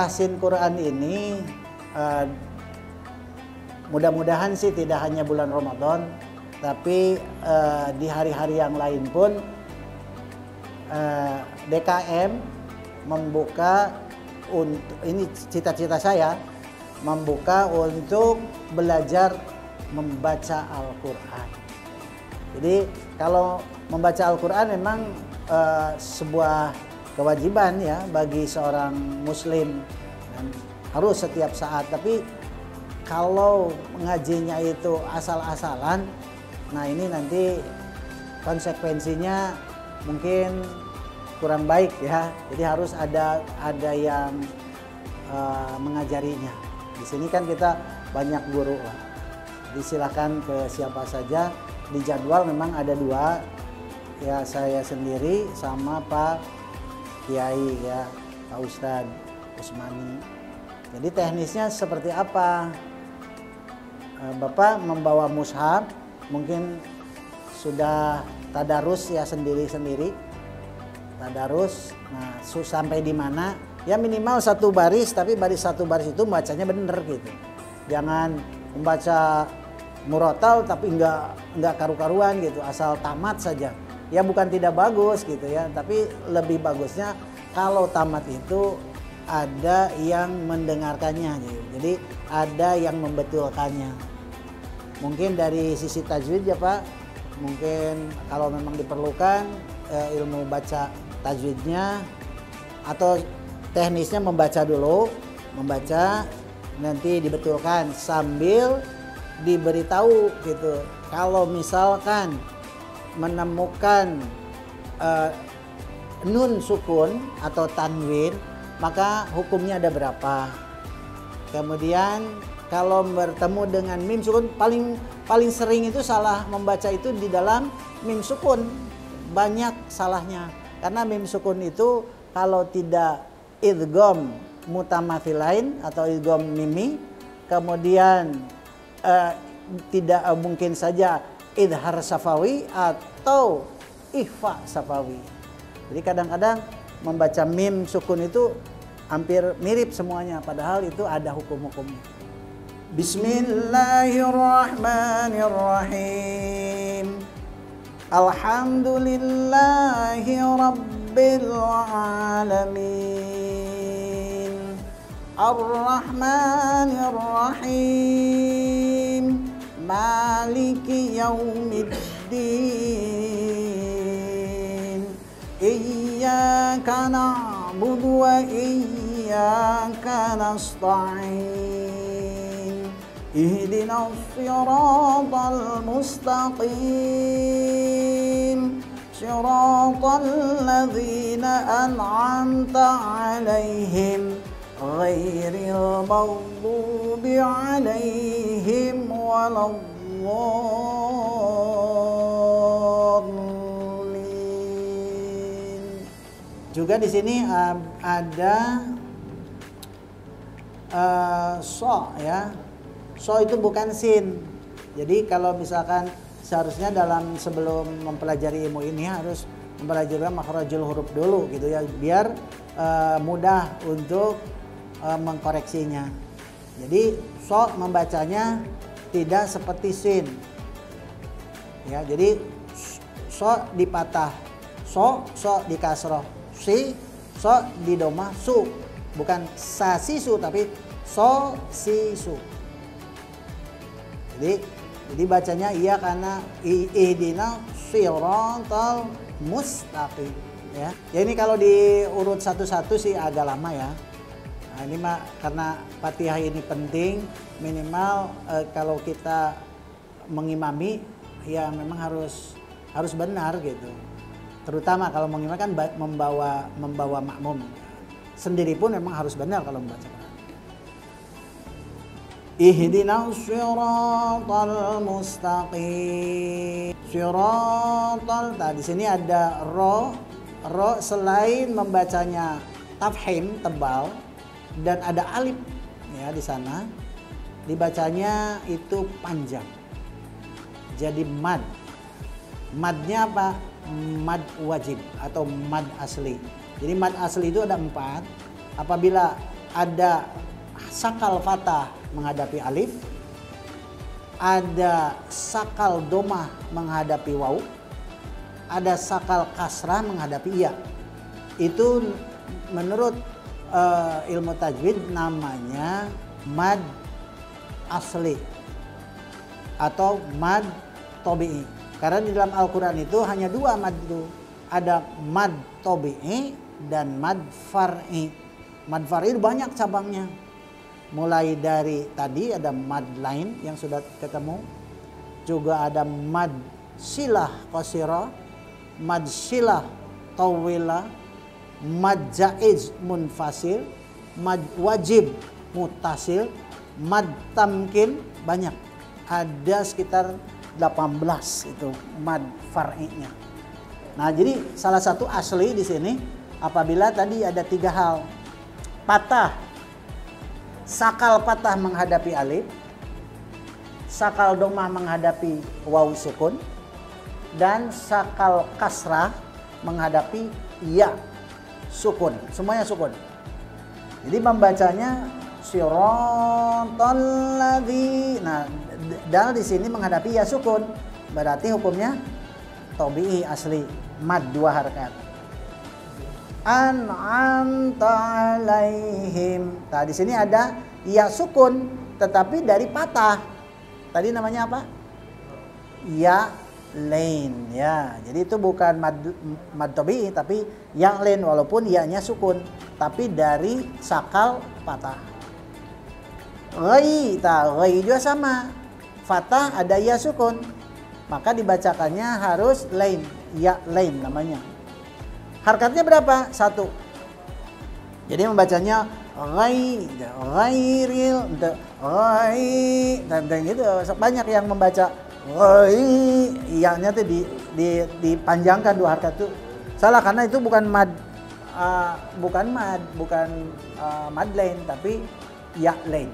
tahsin Quran ini mudah-mudahan sih tidak hanya bulan Ramadan, tapi di hari-hari yang lain pun DKM membuka untuk, ini cita-cita saya, membuka untuk belajar membaca Al-Quran. Jadi kalau membaca Al-Quran memang sebuah kewajiban ya bagi seorang muslim, dan harus setiap saat. Tapi kalau mengajinya itu asal-asalan, nah ini nanti konsekuensinya mungkin kurang baik ya. Jadi harus ada yang mengajarinya. Di sini kan kita banyak guru lah. Jadi silakan ke siapa saja. Di jadwal memang ada 2, ya saya sendiri sama Pak Kiai ya, Pak Ustadz Usmani. Jadi teknisnya seperti apa? Bapak membawa mushaf, mungkin sudah tadarus ya sendiri-sendiri. Tadarus, nah sampai di mana? Ya minimal 1 baris, tapi baris 1 baris itu bacanya bener gitu. Jangan membaca murotal tapi nggak karu-karuan gitu, asal tamat saja. Ya bukan tidak bagus gitu ya, tapi lebih bagusnya kalau tamat itu ada yang mendengarkannya gitu. Jadi ada yang membetulkannya. Mungkin dari sisi tajwid ya Pak, mungkin kalau memang diperlukan ilmu baca tajwidnya atau teknisnya membaca dulu, membaca nanti dibetulkan sambil diberitahu gitu. Kalau misalkan menemukan nun sukun atau tanwin, maka hukumnya ada berapa. Kemudian kalau bertemu dengan mim sukun, paling sering itu salah membaca itu di dalam mim sukun, banyak salahnya. Karena mim sukun itu kalau tidak idgham mutamathilain atau idgham mimi, kemudian tidak mungkin saja idhar safawi atau ikhfa safawi. Jadi kadang-kadang membaca mim sukun itu hampir mirip semuanya, padahal itu ada hukum-hukumnya. Bismillahirrahmanirrahim. Alhamdulillahi rabbil alamin. Ar-Rahmanir-Rahim. Maliki yaumiddin. Iyyaka na'budu wa iyyaka nasta'in. Ihdinas siratal mustaqim. Siratal ladzina an'amta 'alaihim ghairil maghdubi 'alaihim waladdallin. Juga di sini ada so ya. So itu bukan sin. Jadi kalau misalkan seharusnya sebelum mempelajari ilmu ini harus mempelajari makhrajul huruf dulu gitu ya, biar mudah untuk mengkoreksinya. Jadi so membacanya tidak seperti sin. Ya, jadi so dipatah, so di kasroh, so di domah, su. Bukan sa sisu tapi so sisu. Jadi bacanya iya karena ihdina siratal mustaqim ya. Ya ini kalau diurut satu-satu sih agak lama ya. Nah, ini mah karena Fatihah ini penting, minimal kalau kita mengimami ya memang harus benar gitu. Terutama kalau mengimami kan membawa makmum. Sendiri pun memang harus benar kalau membaca Quran. Ihdinas siratal mustaqim. Siratal. Nah, di sini ada ro selain membacanya tafhim tebal dan ada alif ya di sana, dibacanya itu panjang. Jadi mad. Madnya apa? Mad wajib atau mad asli. Jadi mad asli itu ada 4. Apabila ada sakal fathah menghadapi alif, ada sakal domah menghadapi waw, ada sakal kasrah menghadapi iya. Itu menurut ilmu tajwid namanya mad asli atau mad tabi'i. Karena di dalam Al-Quran itu hanya dua mad itu. Ada mad tabi'i dan mad far'i. Mad far'i banyak cabangnya. Mulai dari tadi ada mad lain yang sudah ketemu. Juga ada mad silah qasira, mad silah tawila, mad jaiz munfasil, mad wajib mutasil, mad tamkin, banyak. Ada sekitar 18 itu mad far'inya. Nah, jadi salah satu asli di sini apabila tadi ada 3 hal. Patah, sakal patah menghadapi alif, sakal domah menghadapi waw sukun, dan sakal kasrah menghadapi ya sukun. Semuanya sukun. Jadi membacanya siratal ladzi. Nah, dal di sini menghadapi ya sukun. Berarti hukumnya tabi'i asli, mad 2 harakat. An'amta alaihim. Nah, di sini ada ya sukun tetapi dari patah. Tadi namanya apa? Ya lain ya. Jadi itu bukan mad tabi'i tapi ya lain walaupun ya-nya sukun tapi dari sakal patah. Ghai, ghai juga sama. Fatah ada ya sukun. Maka dibacakannya harus lain, ya lain namanya. Harakatnya berapa? 1. Jadi membacanya ghai, ghairil, ghai, dan gitu. Banyak yang membaca ghai, iya-nya tuh dipanjangkan 2 harakat itu. Salah karena itu bukan mad, bukan mad lain tapi ya lain.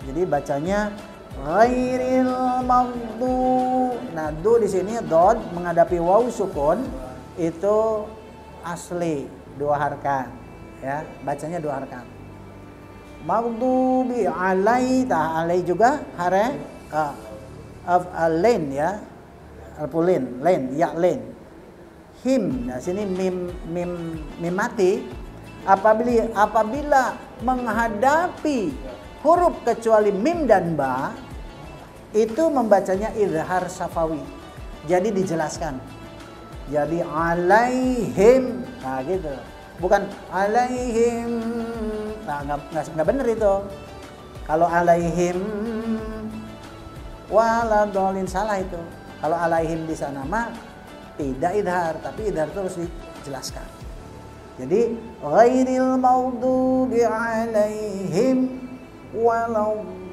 Jadi bacanya ghairil maghdu. Nah, do di sini dod menghadapi waw sukun itu asli 2 harakat ya, bacanya 2 harakat. Maghdubi alai, alai juga lain ya, alpulin lain ya lain. Him, nah sini mim mati. Apabila menghadapi huruf kecuali mim dan ba itu membacanya izhar syafawi. Jadi dijelaskan. Jadi alaihim, nah gitu. Bukan alaihim. Nah, enggak benar itu. Kalau alaihim waladolin salah itu. Kalau alaihim di sana mah tidak idhar, tapi idhar itu harus dijelaskan. Jadi ghairil maghdubi alaihim waladhdallin.